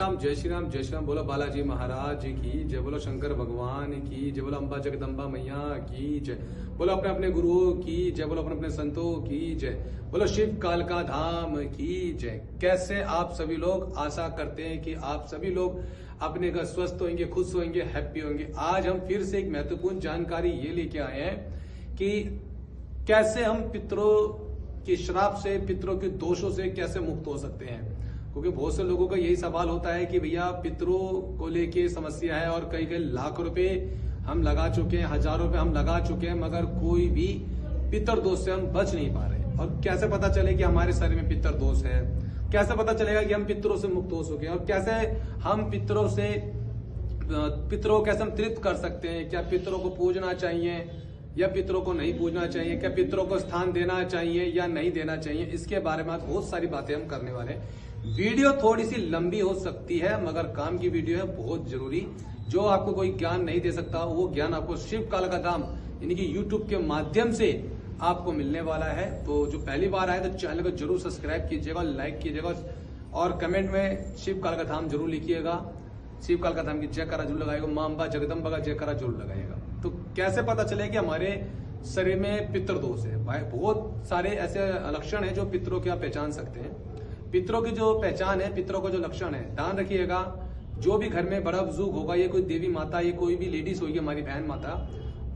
जय श्री राम जय श्री राम। बोलो बालाजी महाराज की जय, बोलो शंकर भगवान की जय, बोलो अम्बा जगदम्बा मैया की जय, बोलो अपने अपने गुरुओं की जय, बोलो अपने अपने संतों की जय, बोलो शिव काल का धाम की जय। कैसे आप सभी लोग? आशा करते हैं कि आप सभी लोग अपने घर स्वस्थ होंगे, खुश होंगे, हैप्पी होंगे। आज हम फिर से एक महत्वपूर्ण जानकारी ये लेके आए हैं कि कैसे हम पितरों की श्राप से, पितरों के दोषों से कैसे मुक्त हो सकते हैं। क्योंकि बहुत से लोगों का यही सवाल होता है कि भैया पितरों को लेके समस्या है और कई कई लाख रुपए हम लगा चुके हैं, हजारों रुपए हम लगा चुके हैं, मगर कोई भी पितर दोष से हम बच नहीं पा रहे। और कैसे पता चले कि हमारे शरीर में पितर दोष है, कैसे पता चलेगा कि हम पितरों से मुक्त हो सके, और कैसे हम पितरों को कैसे हम तृप्त कर सकते हैं। क्या पितरों को पूजना चाहिए या पितरों को नहीं पूजना चाहिए, क्या पितरों को स्थान देना चाहिए या नहीं देना चाहिए, इसके बारे में आज बहुत सारी बातें हम करने वाले हैं। वीडियो थोड़ी सी लंबी हो सकती है मगर काम की वीडियो है, बहुत जरूरी। जो आपको कोई ज्ञान नहीं दे सकता वो ज्ञान आपको शिव काल का धाम यानी कि यूट्यूब के माध्यम से आपको मिलने वाला है। तो जो पहली बार आए तो चैनल को जरूर सब्सक्राइब कीजिएगा, लाइक कीजिएगा और कमेंट में शिव काल का धाम जरूर लिखिएगा। शिव काल का धाम की जयकारा जरूर लगाएगा, मां अम्बा जगदम्बा का जयकारा जरूर लगाएगा। तो कैसे पता चले कि हमारे शरीर में पितर दोष है? भाई बहुत सारे ऐसे लक्षण है जो पितरों के आप पहचान सकते हैं। पितरों की जो पहचान है, पितरों का जो लक्षण है, ध्यान रखिएगा। जो भी घर में बड़ा बुजुर्ग होगा, ये कोई देवी माता, ये कोई भी लेडीज होगी, हमारी बहन माता,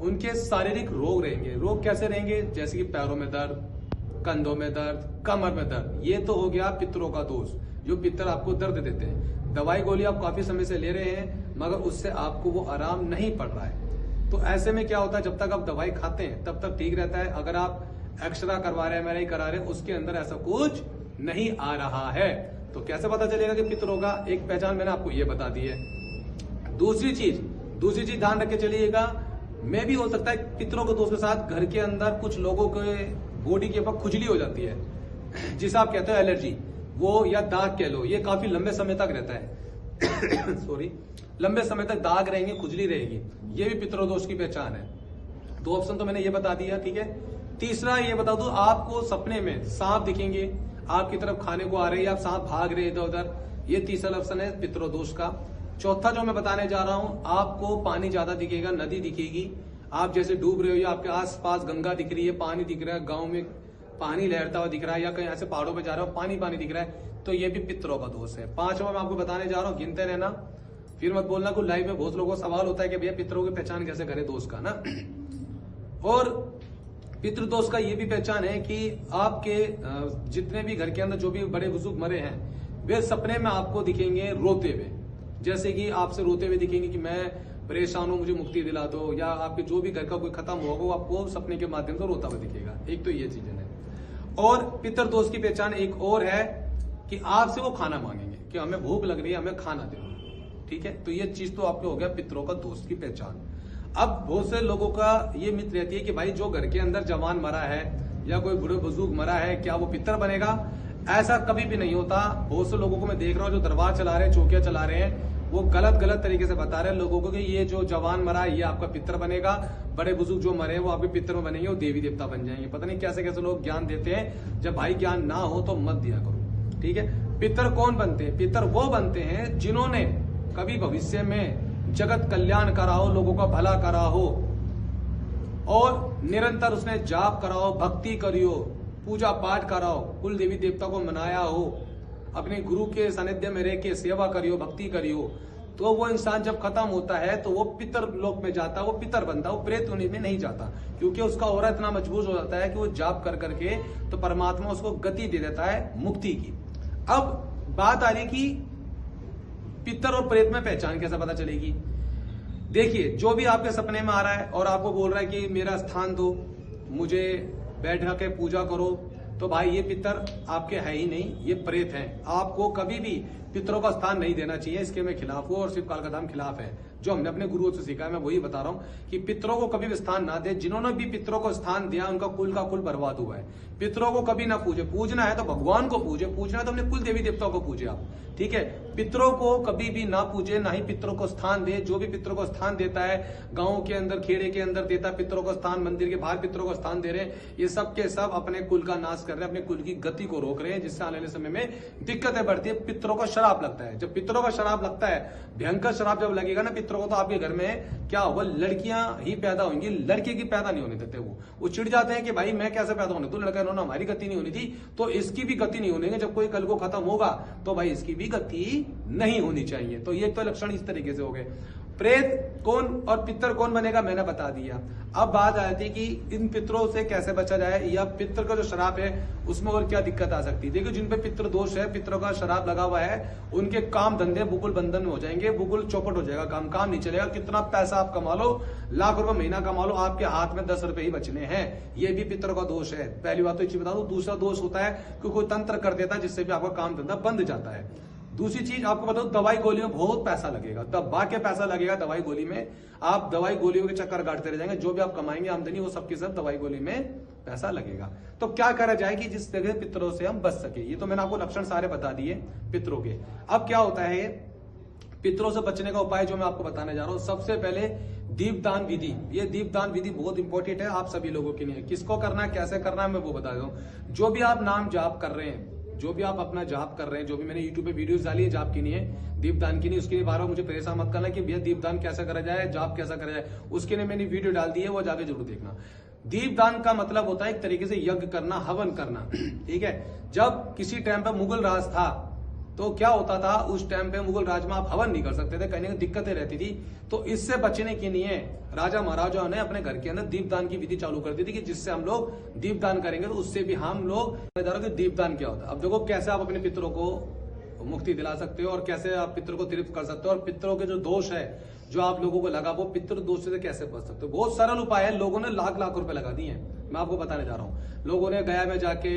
उनके शारीरिक रोग रहेंगे। रोग कैसे रहेंगे? जैसे कि पैरों में दर्द, कंधों में दर्द, कमर में दर्द। ये तो हो गया पितरों का दोष, जो पितर आपको दर्द देते हैं। दवाई गोली आप काफी समय से ले रहे हैं मगर उससे आपको वो आराम नहीं पड़ रहा है। तो ऐसे में क्या होता है, जब तक आप दवाई खाते हैं तब तक ठीक रहता है। अगर आप एक्सरा करवा रहे हैं, MRI करा रहे हैं, उसके अंदर ऐसा कुछ नहीं आ रहा है। तो कैसे पता चलेगा कि पितरों का? एक पहचान मैंने आपको ये बता दी है। दूसरी चीज ध्यान रख के चलिएगा। मैं भी हो सकता है पितरों के दोष के साथ घर के अंदर कुछ लोगों के बॉडी के ऊपर खुजली हो जाती है, जिसे आप कहते हो एलर्जी, वो या दाग कह लो। ये काफी लंबे समय तक रहता है सॉरी, लंबे समय तक दाग रहेंगे, खुजली रहेगी। ये भी पितरों दोष की पहचान है। दो ऑप्शन तो मैंने ये बता दिया, ठीक है। तीसरा ये बता दो, आपको सपने में सांप दिखेंगे, आपकी तरफ खाने को आ रहे हैं, आप सांप भाग रहे इधर उधर, ये तीसरा लक्षण है पितरों दोष का। चौथा जो मैं बताने जा रहा हूं, आपको पानी ज्यादा दिखेगा, नदी दिखेगी, आप जैसे डूब रहे हो या आपके आसपास गंगा दिख रही है, पानी दिख रहा है, गांव में पानी लहरता हुआ दिख रहा है, या कहीं ऐसे पहाड़ों पे जा रहे हो पानी पानी दिख रहा है, तो ये भी पितरों का दोष है। पांचवा मैं आपको बताने जा रहा हूँ, गिनते रहना, फिर मत बोलना। को लाइव में बहुत लोगों को सवाल होता है कि भैया पितरों की पहचान कैसे करें दोष का ना। और पितृदोष का ये भी पहचान है कि आपके जितने भी घर के अंदर जो भी बड़े बुजुर्ग मरे हैं, वे सपने में आपको दिखेंगे रोते हुए। जैसे कि आपसे रोते हुए दिखेंगे कि मैं परेशान हूं, मुझे मुक्ति दिला दो, या आपके जो भी घर का कोई खत्म होगा वो आपको सपने के माध्यम से रोता हुआ दिखेगा। एक तो ये चीजें है। और पितर दोष की पहचान एक और है कि आपसे वो खाना मांगेंगे कि हमें भूख लग रही है, हमें खाना दे, ठीक है। तो ये चीज तो आपको हो गया पितरों का दोष की पहचान। अब बहुत से लोगों का ये मित रहती है कि भाई जो घर के अंदर जवान मरा है या कोई बूढ़े बुजुर्ग मरा है, क्या वो पितर बनेगा? ऐसा कभी भी नहीं होता। बहुत से लोगों को मैं देख रहा हूँ जो दरबार चला रहे हैं, चौकिया चला रहे हैं, वो गलत तरीके से बता रहे हैं लोगों को कि ये जो जवान मरा है ये आपका पितर बनेगा, बड़े बुजुर्ग जो मरे हैं वो आपके पितर में बनेंगे, वो देवी देवता बन जाएंगे। पता नहीं कैसे कैसे लोग ज्ञान देते हैं। जब भाई ज्ञान ना हो तो मत दिया करो, ठीक है। पितर कौन बनते हैं? पितर वो बनते हैं जिन्होंने कभी भविष्य में जगत कल्याण करा हो, लोगों का भला करा हो, और निरंतर उसने जाप कराओ, भक्ति करियो, पूजा पाठ कराओ, कुल देवी देवता को मनाया हो, अपने गुरु के सानिध्य में रह के सेवा करियो, भक्ति करियो। तो वो इंसान जब खत्म होता है तो वो पितर लोक में जाता है, वो पितर बनता है, वो प्रेत योनि में नहीं जाता, क्योंकि उसका ऑरा इतना मजबूत हो जाता है कि वो जाप कर करके तो परमात्मा उसको गति दे देता है मुक्ति की। अब बात आ रही कि पितर और प्रेत में पहचान कैसे पता चलेगी? देखिए, जो भी आपके सपने में आ रहा है और आपको बोल रहा है कि मेरा स्थान दो, मुझे बैठ के पूजा करो, तो भाई ये पितर आपके है ही नहीं, ये प्रेत हैं। आपको कभी भी पितरों का स्थान नहीं देना चाहिए, इसके मैं खिलाफ हूं और शिव काल का धाम खिलाफ है। जो हमने अपने गुरुओं से सीखा है मैं वही बता रहा हूं कि पितरों को कभी भी स्थान ना दे। जिन्होंने भी पितरों को स्थान दिया उनका कुल का कुल बर्बाद हुआ है। पितरों को कभी ना पूजे, पूजना है तो भगवान को पूजे, पूजना है तो अपने कुल देवी देवताओं को पूजे आप, ठीक है। पितरों को कभी भी ना पूजे, ना ही पितरों को स्थान दे। जो भी पितरों को स्थान देता है, गांव के अंदर खेड़े के अंदर देता है पितरों को स्थान, मंदिर के बाहर पितरों को स्थान दे रहे हैं, ये सब के सब अपने कुल का नाश कर रहे हैं, अपने कुल की गति को रोक रहे हैं, जिससे आने वाले समय में दिक्कतें बढ़ती है, पितरों का शराब लगता है। जब पितरों का शराब लगता है, भयंकर शराब जब लगेगा ना पितरों को, तो आपके घर में क्या होगा, लड़कियां ही पैदा होंगी, लड़के की पैदा नहीं होने देते। वो चिढ़ जाते हैं कि भाई मैं कैसे पैदा होने, तो लड़का इन्होंने हमारी गति नहीं होनी थी तो इसकी भी गति नहीं होनी है। जब कोई कल को खत्म होगा तो भाई इसकी भी गति नहीं होनी चाहिए। तो ये तो लक्षण इस तरीके से हो गए। प्रेत कौन और पितर कौन बनेगा मैंने बता दिया। अब बात आती है कि इन पितरों से कैसे बचा जाए, या पितर का जो शराब है उसमें और क्या दिक्कत आ सकती है। देखिए जिन पे पितृ दोष है, पितरों का शराब लगा हुआ है, उनके काम धंधे बुकुल बंधन में हो जाएंगे, बुकुल चौपट हो जाएगा, काम नहीं चलेगा। कितना पैसा आप कमा लो, लाख रुपए महीना कमा लो, आपके हाथ में 10 रुपए ही बचने हैं। ये भी पितरों का दोष है। पहली बात तो ये बता दो। दूसरा दोष होता है कि कोई तंत्र कर देता है जिससे भी आपका काम धंधा बंद जाता है। दूसरी चीज आपको बताओ, दवाई गोलियों में बहुत पैसा लगेगा, दबा के पैसा लगेगा दवाई गोली में। आप दवाई गोलियों के चक्कर काटते रह जाएंगे, जो भी आप कमाएंगे आमदनी वो सबकी सब दवाई गोली में पैसा लगेगा। तो क्या करा जाए कि जिस तरह पितरों से हम बच सके। ये तो मैंने आपको लक्षण सारे बता दिए पितरों के। अब क्या होता है पितरों से बचने का उपाय जो मैं आपको बताने जा रहा हूं। सबसे पहले दीपदान विधि। ये दीपदान विधि बहुत इंपॉर्टेंट है आप सभी लोगों के लिए। किसको करना है, कैसे करना है, मैं वो बता दूं। जो भी आप नाम जाप कर रहे हैं, जो भी आप अपना जाप कर रहे हैं, जो भी मैंने यूट्यूब पे वीडियोस डाली है जाप की नहीं है, दीपदान की नहीं, उसके लिए बार बार मुझे परेशान मत करना कि भैया दीपदान कैसा करा जाए, जाप कैसा करा जाए। उसके लिए मैंने वीडियो डाल दी है, वो जाके जरूर देखना। दीपदान का मतलब होता है एक तरीके से यज्ञ करना, हवन करना। ठीक है। जब किसी टाइम पे मुगल राज था तो क्या होता था, उस टाइम पे मुगल राज में आप हवन नहीं कर सकते थे, कहीं ना कहीं दिक्कतें रहती थी। तो इससे बचने के लिए राजा महाराजाओं ने अपने घर के अंदर दीपदान की विधि चालू कर दी थी कि जिससे हम लोग दीपदान करेंगे तो उससे भी हम लोग दीपदान क्या होता है। अब देखो कैसे आप अपने पितरों को मुक्ति दिला सकते हो और कैसे आप पितरों को तृप्त कर सकते हो, और पितरों के जो दोष है जो आप लोगों को लगा वो पितृ दोष से कैसे बच सकते हो। बहुत सरल उपाय है। लोगों ने लाख लाख रुपए लगा दिए हैं, मैं आपको बताने जा रहा हूँ। लोगों ने गया में जाके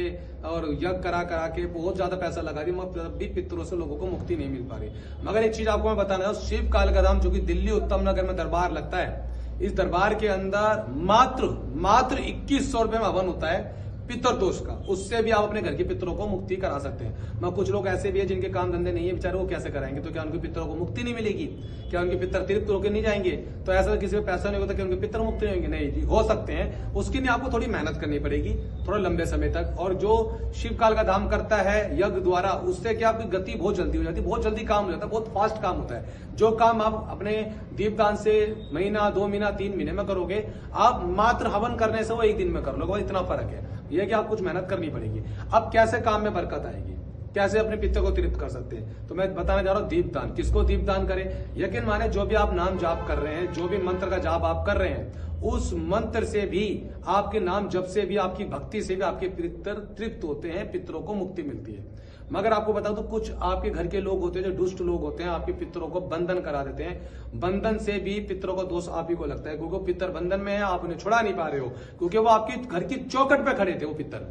और यज्ञ करा के बहुत ज्यादा पैसा लगा दिया, मगर भी पितरों से लोगों को मुक्ति नहीं मिल पा रही। मगर एक चीज आपको मैं बताना चाहूँ, शिव कालका धाम जो कि दिल्ली उत्तम नगर में दरबार लगता है, इस दरबार के अंदर मात्र 2100 रुपए में हवन होता है पितर दोष का। उससे भी आप अपने घर के पितरों को मुक्ति करा सकते हैं। मैं कुछ लोग ऐसे भी है जिनके काम धंधे नहीं है बेचारे, वो कैसे कराएंगे। तो क्या उनके पितरों को मुक्ति नहीं मिलेगी, क्या उनके पितर तृप्त होकर नहीं जाएंगे। तो ऐसा किसी में पैसा नहीं होता कि उनके पितर मुक्त नहीं होंगे, नहीं जी हो सकते हैं। उसके लिए आपको थोड़ी मेहनत करनी पड़ेगी, थोड़ा लंबे समय तक। और जो शिवकाल का धाम करता है यज्ञ द्वारा, उससे क्या आपकी गति बहुत जल्दी हो जाती है, बहुत जल्दी काम हो जाता है, बहुत फास्ट काम होता है। जो काम आप अपने दीपदान से महीना 2 महीना 3 महीने में करोगे, आप मात्र हवन करने से वो 1 दिन में कर लोगे। इतना फर्क है, यह कि आप कुछ मेहनत करनी पड़ेगी। अब कैसे काम में बरकत आएगी, कैसे अपने पितर को तृप्त कर सकते हैं, तो मैं बताने जा रहा हूं दीपदान। किसको दीपदान करें, यकीन माने जो भी आप नाम जाप कर रहे हैं, जो भी मंत्र का जाप आप कर रहे हैं, उस मंत्र से भी, आपके नाम जप से भी, आपकी भक्ति से भी आपके पितर तृप्त होते हैं, पितरों को मुक्ति मिलती है। मगर आपको बता दो, कुछ आपके घर के लोग होते हैं जो दुष्ट लोग होते हैं, आपके पितरों को बंधन करा देते हैं। बंधन से भी पितरों का दोष आप ही को लगता है, क्योंकि पितर बंधन में है, आप उन्हें छुड़ा नहीं पा रहे हो, क्योंकि वो आपकी घर की चौखट पे खड़े थे। वो पितर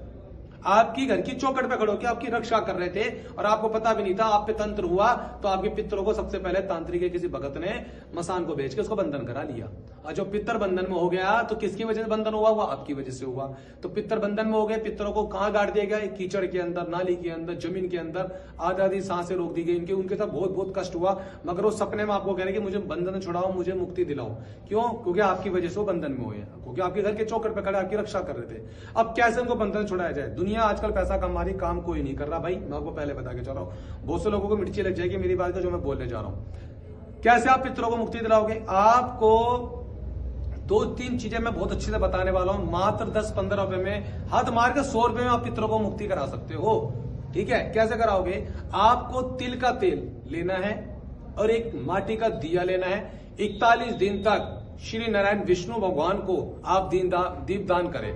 आपकी घर की चौखट पे खड़े होकर आपकी रक्षा कर रहे थे और आपको पता भी नहीं था। आप पे तंत्र हुआ तो आपके पितरों को सबसे पहले तांत्रिक के किसी भगत ने मसान को बेच के उसको बंधन करा लिया। और जो पितर बंधन में हो गया तो किसकी वजह से बंधन हुआ, आपकी वजह से हुआ। तो पितर बंधन में हो गए, पितरों को कहां गाड़ दिया गया, कीचड़ के अंदर, नाली के अंदर, जमीन के अंदर, आधी सांसें रोक दी गई। उनके साथ बहुत बहुत कष्ट हुआ। मगर वो सपने में आपको कह रहे कि मुझे बंधन छुड़ाओ, मुझे मुक्ति दिलाओ। क्यों, क्योंकि आपकी वजह से वो बंधन में हुए, क्योंकि आपके घर के चौखट पे खड़े आपकी रक्षा कर रहे थे। अब कैसे उनको बंधन छुड़ाया जाए। दुनिया आजकल पैसा हमारी काम कोई नहीं कर रहा भाई, मैं आपको पहले बता के जा रहा हूं। बहुत से लोगों को मिर्ची लग जाएगी मेरी बात का जो मैं बोलने जा रहा हूं। कैसे आप पितरों को मुक्ति दिलाओगे, आपको 2-3 चीजें मैं बहुत अच्छे से बताने वाला हूं। मात्र 10-15 रुपए में, हाथ मार के 100 रुपए में आप पितरों को मुक्ति करा सकते हो। ठीक है, कैसे कराओगे, आपको तिल का तेल लेना है और एक माटी का दिया लेना है। 41 दिन तक श्री नारायण विष्णु भगवान को आप दीपदान करें।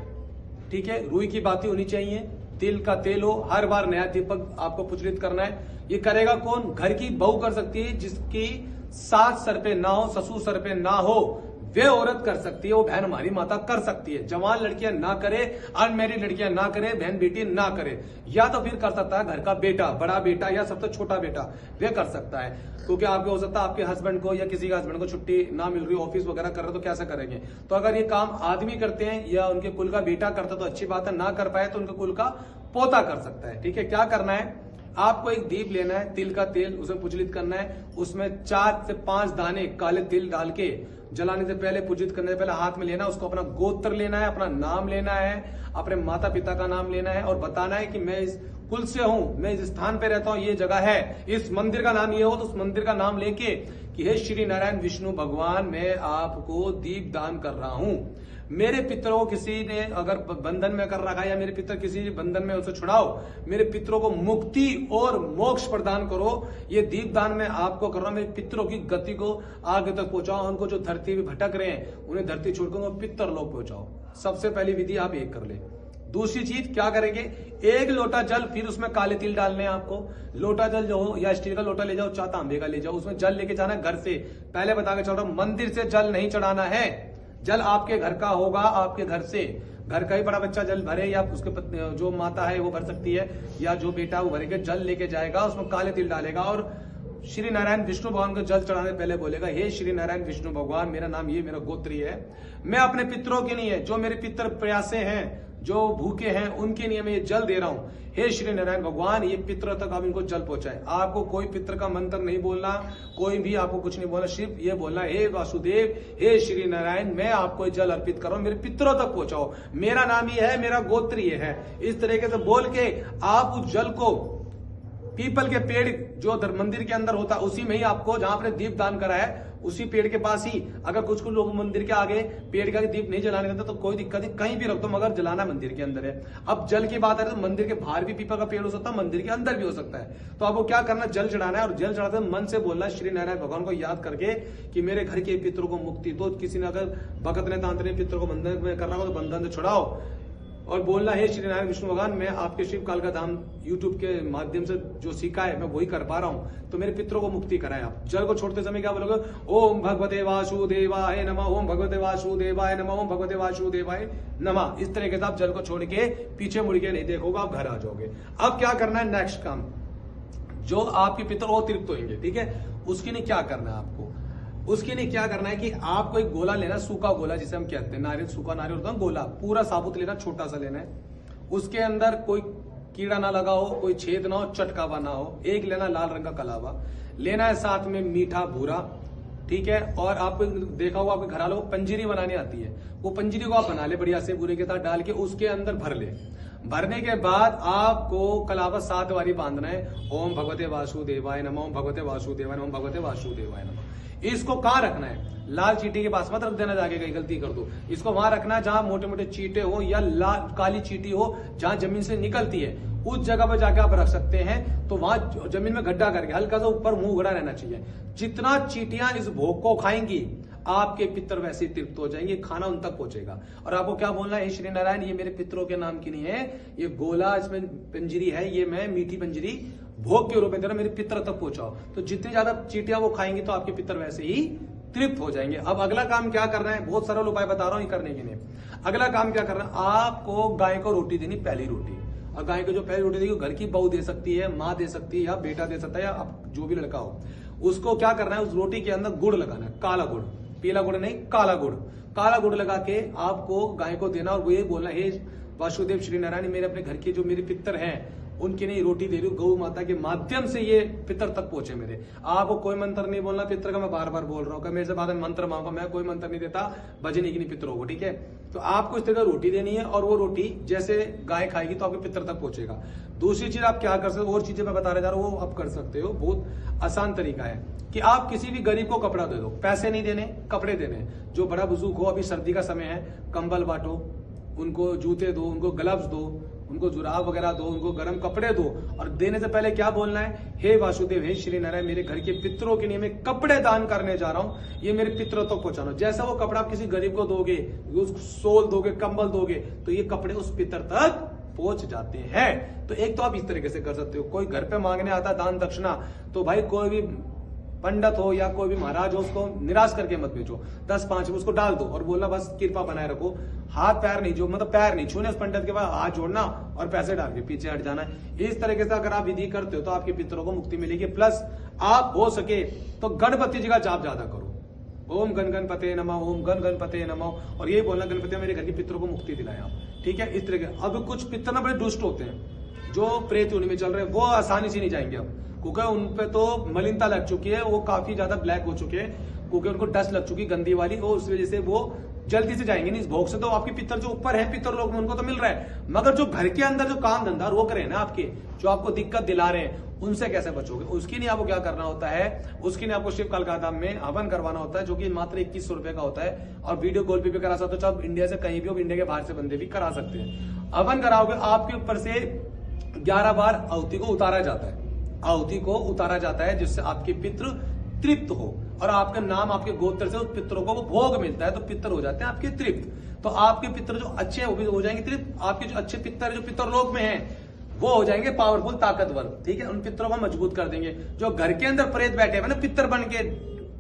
ठीक है, रुई की बाती होनी चाहिए, तिल का तेल हो, हर बार नया दीपक आपको प्रज्वलित करना है। ये करेगा कौन, घर की बहू कर सकती है, जिसकी सास सर पे ना हो, ससुर सर पे ना हो, वे औरत कर सकती है, वो बहन हमारी माता कर सकती है। जवान लड़कियां ना करे, अनमैरिड लड़कियां ना करे, बहन बेटी ना करे। या तो फिर कर सकता है घर का बेटा, बड़ा बेटा या सबसे छोटा बेटा, वे कर सकता है। क्योंकि आपके हो सकता है आपके हस्बैंड को या किसी का हस्बैंड को छुट्टी ना मिल रही, ऑफिस वगैरह कर रहे, तो कैसे करेंगे। तो अगर ये काम आदमी करते हैं या उनके कुल का बेटा करता तो अच्छी बात है, ना कर पाए तो उनके कुल का पोता कर सकता है। ठीक है, क्या करना है, आपको एक दीप लेना है, तिल का तेल, उसे प्रज्वलित करना है। उसमें 4 से 5 दाने काले तिल डाल के जलाने से पहले, पूजित करने से पहले हाथ में लेना। उसको अपना गोत्र लेना है, अपना नाम लेना है, अपने माता पिता का नाम लेना है और बताना है कि मैं इस कुल से हूं, मैं इस स्थान पे रहता हूं, ये जगह है, इस मंदिर का नाम ये हो, तो उस मंदिर का नाम लेके कि हे श्री नारायण विष्णु भगवान, मैं आपको दीप दान कर रहा हूं। मेरे पितरों को किसी ने अगर बंधन में कर रखा है या मेरे पितर किसी बंधन में उनसे छुड़ाओ, मेरे पितरों को मुक्ति और मोक्ष प्रदान करो। ये दीप दान मैं आपको कर रहा हूं। मेरे पितरों की गति को आगे तक पहुंचाओ, उनको जो धरती में भटक रहे हैं उन्हें धरती छोड़कर पितर लोग पहुंचाओ। सबसे पहली विधि आप एक कर ले। दूसरी चीज क्या करेंगे, एक लोटा जल, फिर उसमें काले तिल डालने हैं आपको। लोटा जल जो हो, या स्टील का लोटा ले जाओ, चाहे तांबे का ले जाओ, उसमें जल लेके जाना है घर से। पहले बता के चल रहा हूं, मंदिर से जल नहीं चढ़ाना है। जल आपके घर का होगा, आपके घर से, घर का ही बड़ा बच्चा जल भरे या उसके जो माता है वो भर सकती है, या जो बेटा वो भरेगा, जल लेके जाएगा, उसमें काले तिल डालेगा और श्री नारायण विष्णु भगवान को जल चढ़ाने पहले बोलेगा, हे श्री नारायण विष्णु भगवान, मेरा नाम ये, मेरा गोत्र ये है, मैं अपने पितरों के लिए, जो मेरे पितर प्यासे हैं, जो भूखे हैं, उनके लिए मैं ये जल दे रहा हूं। हे श्री नारायण भगवान, ये पितर तक आप इनको जल पहुंचाए। आपको कोई पितर का मंत्र नहीं बोलना, कोई भी आपको कुछ नहीं बोलना, सिर्फ ये बोलना, हे वासुदेव, हे श्री नारायण, मैं आपको जल अर्पित कर रहा हूं, मेरे पितरों तक पहुंचाओ, मेरा नाम ये है, मेरा गोत्र ये है। इस तरीके से बोल के आप उस जल को पीपल के पेड़ जो मंदिर के अंदर होता है उसी में ही आपको, जहां आपने दीप दान करा है उसी पेड़ के पास ही, अगर कुछ लोग मंदिर के आगे पेड़ का दीप नहीं जलाने देते तो कोई दिक्कत नहीं, कहीं भी रख दो, मगर जलाना मंदिर के अंदर है। अब जल की बात है तो मंदिर के बाहर भी पीपल का पेड़ हो सकता है, मंदिर के अंदर भी हो सकता है। तो आपको क्या करना, जल चढ़ाना है, और जल चढ़ाते मन से बोलना श्री नारायण भगवान को याद करके कि मेरे घर के पितरों को मुक्ति दो। किसी ने अगर भगत ने तांत्रिक ने पितरों को बंधन में करना हो तो बंधन से छुड़ाओ, और बोलना, हे श्री नारायण विष्णु भगवान, मैं आपके शिव काल का धाम यूट्यूब के माध्यम से जो सीखा है मैं वही कर पा रहा हूं, तो मेरे पितरों को मुक्ति कराए। आप जल को छोड़ते समय क्या बोलोगे, ओम भगवते वासुदेवाय नमः, ओम भगवते वासुदेवाय नमः, ओम भगवते वासुदेवाय नमः। इस तरीके से आप जल को छोड़ के पीछे मुड़ के नहीं देखोगे, आप घर आ जाओगे। अब क्या करना है, नेक्स्ट काम, जो आपके पितर अतिरिक्त होंगे, ठीक है, उसके लिए क्या करना है आपको, उसके लिए क्या करना है कि आपको एक गोला लेना, सूखा गोला जिसे हम कहते हैं, नारियल, सूखा नारियल होता है गोला, पूरा साबुत लेना, छोटा सा लेना है। उसके अंदर कोई कीड़ा ना लगा हो, कोई छेद ना हो, चटकावा ना हो। एक लेना लाल रंग का कलावा लेना है, साथ में मीठा भूरा, ठीक है। और आपको देखा होगा आपके घर वालों को पंजीरी बनानी आती है, वो पंजीरी को आप बना ले बढ़िया से, बुरे के साथ डाल के उसके अंदर भर ले। भरने के बाद आपको कलावा 7 बारी बांधना है, ओम भगवते वासुदेवाय नमः, ओम भगवते वासुदेवाय नमः, ओम भगवते वासुदेवाय नमः। इसको कहां रखना है, लाल चीटी के पास मत रख देना, जाके कहीं गलती कर दो। इसको वहां रखना है जहां मोटे मोटे चीटे हो या लाल काली चीटी हो, जहां जमीन से निकलती है, उस जगह पर जाके आप रख सकते हैं। तो वहां जमीन में गड्ढा करके हल्का सा ऊपर मुंह उगड़ा रहना चाहिए। जितना चीटियां इस भोग को खाएंगी आपके पितर वैसे ही तृप्त हो जाएंगे, खाना उन तक पहुंचेगा। और आपको क्या बोलना है, श्री नारायण, ये मेरे पितरों के नाम की नहीं है, ये गोला, इसमें पंजरी है, ये मैं मीठी पंजरी भोग के रूप में दे रहा, मेरे पितर तक पहुंचाओ। तो जितनी ज्यादा चीटियां वो खाएंगी तो आपके पितर वैसे ही तृप्त हो जाएंगे। अब अगला काम क्या करना है, बहुत सरल उपाय बता रहा हूं ये करने के लिए। अगला काम क्या करना है, आपको गाय को रोटी देनी, पहली रोटी। और गाय को जो पहली रोटी देगी घर की बहू दे सकती है, माँ दे सकती है, या बेटा दे सकता है, या जो भी लड़का हो। उसको क्या करना है, उस रोटी के अंदर गुड़ लगाना है, काला गुड़, पीला गुड़ नहीं, काला गुड़। काला गुड़ लगा के आपको गाय को देना, और वो ये बोलना, हे वासुदेव श्री नारायण, मेरे अपने घर के जो मेरे पितर हैं उनके लिए रोटी दे रही हूँ, गौ माता के माध्यम से ये पितर तक पहुंचे मेरे। आपको कोई मंत्र नहीं बोलना, पितर का मैं बार बार बोल रहा हूँ, मेरे से बाद में मंत्र मांगो, मैं कोई मंत्र नहीं देता भजनी की नहीं पितरों को, ठीक है। तो आपको इस तरह रोटी देनी है, और वो रोटी जैसे गाय खाएगी तो आपके पितर तक पहुंचेगा। दूसरी चीज आप क्या कर सकते हो, और चीजें मैं बता जा रहा हूँ वो आप कर सकते हो, बहुत आसान तरीका है कि आप किसी भी गरीब को कपड़ा दे दो, पैसे नहीं देने, कपड़े देने। जो बड़ा बुजुर्ग हो, अभी सर्दी का समय है, कंबल बांटो, उनको जूते दो, उनको ग्लव्स दो, उनको जुराब वगैरह दो, उनको गर्म कपड़े दो। और देने से पहले क्या बोलना है, हे वासुदेव, हे श्री नारायण, मेरे घर के पितरों के लिए मैं कपड़े दान करने जा रहा हूं, ये मेरे पितरों तक पहुंचाना। जैसा वो कपड़ा आप किसी गरीब को दोगे, सोल दोगे, कंबल दोगे, तो ये कपड़े उस पितर तक पहुंच जाते हैं। तो एक तो आप इस तरीके से कर सकते हो। कोई घर पे मांगने आता दान दक्षिणा, तो भाई कोई भी पंडित हो या कोई भी महाराज हो, उसको निराश करके मत भेजो, 10-5 उसको डाल दो और बोलना बस कृपा बनाए रखो। हाथ पैर नहीं, जो मतलब पैर नहीं छूने, उस पंडित के बाद हाथ जोड़ना और पैसे डाल के पीछे हट जाना है। इस तरीके से अगर आप विधि करते हो तो आपके पितरों को मुक्ति मिलेगी। प्लस आप हो सके तो गणपति जी का जाप ज्यादा करो, ओम गण गणपते नमः, ओम गण गणपते नमः, और ये बोलना गणपति मेरे घर के पितरों को मुक्ति दिलाए आप, ठीक है। इस तरह के अब कुछ पितर ना बड़े दुष्ट होते हैं, जो प्रेत योनि में चल रहे हैं, वो आसानी से नहीं जाएंगे अब, क्योंकि उन पे तो मलिनता लग चुकी है, वो काफी ज्यादा ब्लैक हो चुके हैं, क्योंकि उनको डस्ट लग चुकी गंदी वाली, और उस वजह से वो जल्दी से जाएंगे नहीं इस भोग से। तो आपके पितर जो ऊपर है पितर लोग में उनको तो मिल रहा है, मगर जो घर के अंदर जो काम धंधा रोक रहे हैं ना आपके, जो आपको दिक्कत दिला रहे हैं, उनसे कैसे बचोगे? उसके लिए आपको क्या करना होता है, उसके लिए आपको शिव कालका धाम में हवन करवाना होता है, जो कि मात्र 2100 रुपए का होता है, और वीडियो कॉल पे भी करा सकते हो। आप इंडिया से कहीं भी हो, इंडिया के बाहर से बंदे भी करा सकते हैं। हवन कराओगे, आपके ऊपर से 11 बार आहुति को उतारा जाता है, आहुति को उतारा जाता है, जिससे आपके पितृ तृप्त हो और आपका नाम आपके गोत्र से उस पितरों को वो भोग मिलता है, तो पितर हो जाते हैं आपके तृप्त। तो आपके पितर जो अच्छे हैं वो भी हो जाएंगे तृप्त, आपके जो अच्छे पितर जो पितरलोक में हैं वो हो जाएंगे पावरफुल, ताकतवर। ठीक है, उन पितरों को मजबूत कर देंगे। जो घर के अंदर प्रेत बैठे हैं ना पितर बन के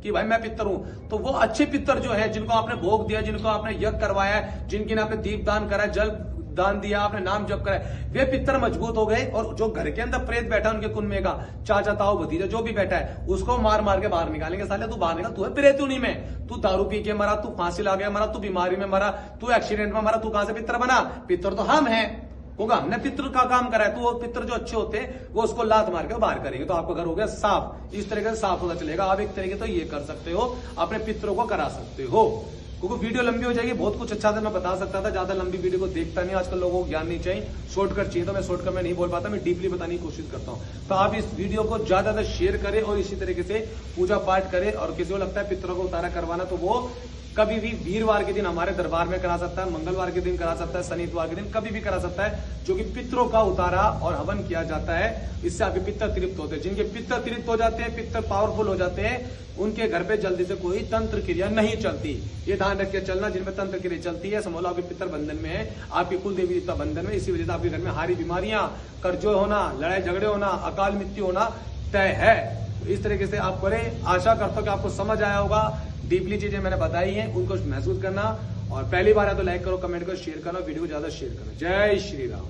कि भाई मैं पितर हूं, तो वो अच्छे पितर जो है, जिनको आपने भोग दिया, जिनको आपने यज्ञ करवाया है, जिनकी आपने दीप दान करा, जल दान दिया, आपने नाम जप करा, वे पितर मजबूत हो गए। और जो घर के अंदर प्रेत बैठा उनके कुन का चाचा ताऊ भतीजा जो भी बैठा है, उसको मार मार के बाहर निकालेंगे। साले तू बाहर निकाल, तू है प्रेत नहीं में, तू दारू पी के मरा, तू फांसी ला गया मरा, तू बीमारी में मरा, तू एक्सीडेंट में मरा, तू कहां से पितर बना? पितर तो हम हैं, होगा हमने पितृ का काम करा है। तो वो पितृ जो अच्छे होते हैं वो उसको लात मार के बाहर करेंगे, तो आपका घर हो गया साफ। इस तरीके से साफ होता चलेगा। आप एक तरीके तो ये कर सकते हो, अपने पितरों को करा सकते हो। क्योंकि वीडियो लंबी हो जाएगी, बहुत कुछ अच्छा था मैं बता सकता था, ज्यादा लंबी वीडियो को देखता नहीं, आजकल लोगों को ज्ञान नहीं चाहिए, शॉर्टकट चाहिए, तो मैं शॉर्टकट में नहीं बोल पाता, मैं डीपली बताने की कोशिश करता हूं। तो आप इस वीडियो को ज्यादा शेयर करें और इसी तरीके से पूजा पाठ करें। और किसी को लगता है पितरों को उतारा करवाना, तो वो कभी भी वीरवार के दिन हमारे दरबार में करा सकता है, मंगलवार के दिन करा सकता है, शनिवार के दिन कभी भी करा सकता है, जो कि पितरों का उतारा और हवन किया जाता है। इससे आपके पितर तृप्त होते हैं। जिनके पितर तृप्त हो जाते हैं, पितर पावरफुल हो जाते हैं, उनके घर पे जल्दी से कोई तंत्र क्रिया नहीं चलती। ये ध्यान रख के चलना, जिनमें तंत्र क्रिया चलती है, समझ लो आपके पितर बंधन में है, आपकी कुल देवी देवता बंधन में, इसी वजह से आपके घर में हारी बीमारियां, कर्जों होना, लड़ाई झगड़े होना, अकाल मृत्यु होना तय है। इस तरीके से आप करें। आशा करता हूं कि आपको समझ आया होगा। डीपली चीजें मैंने बताई हैं, उनको महसूस करना, और पहली बार है तो लाइक करो, कमेंट करो, शेयर करो, वीडियो को ज्यादा शेयर करो। जय श्री राम।